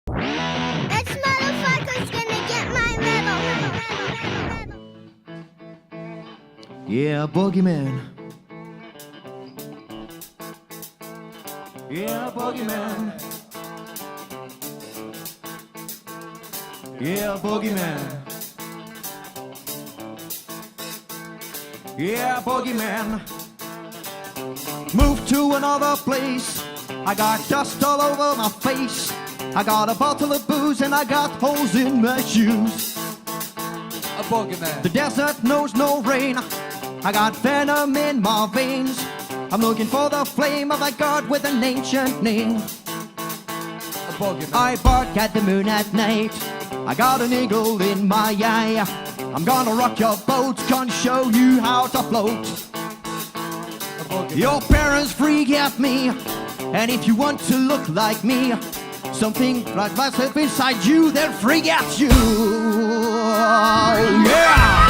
This motherfucker's gonna get my medal. Yeah, boogeyman. Yeah, boogeyman. Yeah, boogeyman. Yeah, boogeyman. Moved to another place. I got dust all over my face. I got a bottle of booze and I got holes in my shoes. A boogeyman. The desert knows no rain. I got venom in my veins. I'm looking for the flame of a god with an ancient name. A boogeyman. I bark at the moon at night. I got an eagle in my eye. I'm gonna rock your boat, gonna show you how to float. Your parents freak at me, and if you want to look like me, something like myself inside you, they'll freak at you. Yeah!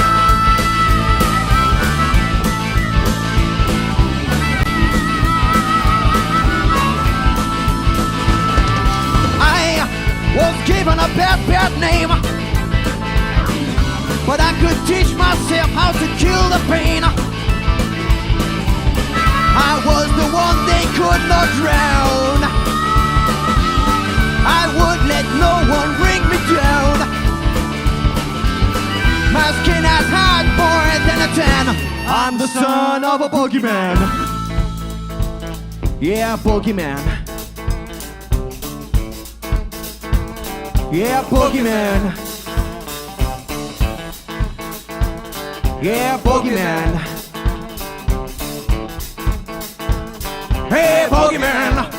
Was given a bad name, but I could teach myself how to kill the pain. I was the one they could not drown. I would let no one bring me down. My skin has had more than a tan. I'm the son of a boogeyman. Yeah, boogeyman. Yeah, boogeyman. Yeah, boogeyman. Hey, boogeyman.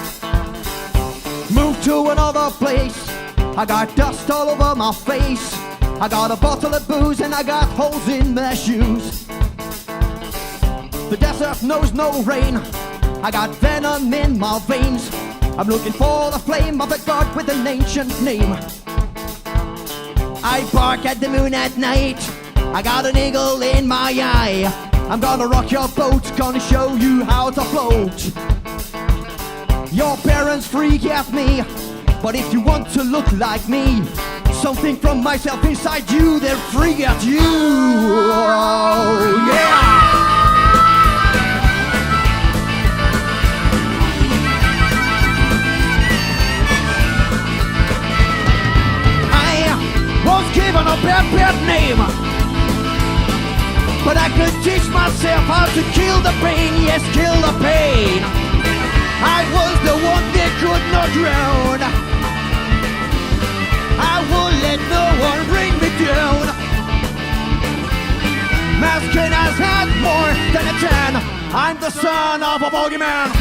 Moved to another place. I got dust all over my face. I got a bottle of booze and I got holes in my shoes. The desert knows no rain. I got venom in my veins. I'm looking for the flame of a god with an ancient name. I bark at the moon at night. I got an eagle in my eye. I'm gonna rock your boat, gonna show you how to float. Your parents freak at me, but if you want to look like me, something from myself inside you, they'll freak at you. Oh, yeah! Was given a bad name, but I could teach myself how to kill the pain. Yes, kill the pain. I was the one they could not drown. I would let no one bring me down. My skin has had more than a tan. I'm the son of a boogeyman.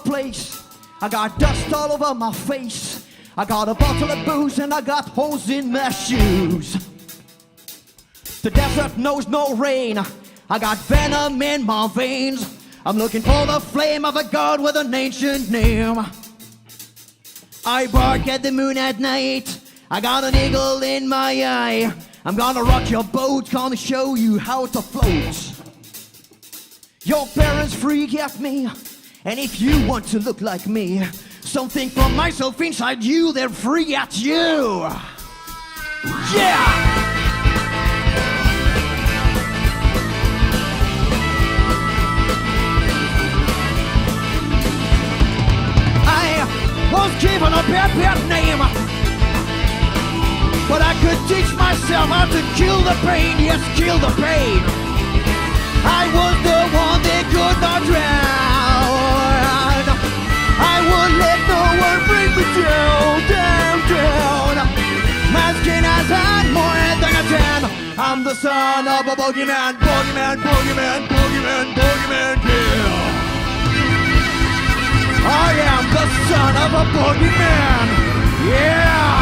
Place. I got dust all over my face. I got a bottle of booze and I got holes in my shoes. The desert knows no rain. I got venom in my veins. I'm looking for the flame of a god with an ancient name. I bark at the moon at night. I got an eagle in my eye. I'm gonna rock your boat, gonna show you how to float. Your parents freak at me, and if you want to look like me, something from myself inside you, they're free at you. Yeah! I was given a bad name, but I could teach myself myself how to kill the pain, yes, kill the pain. I was the one they could not drown. I would let no one bring me down, down, down. My skin has had more than a tan. I'm the son of a boogeyman, boogeyman, boogeyman, boogeyman, boogeyman, kill. I am the son of a boogeyman, yeah.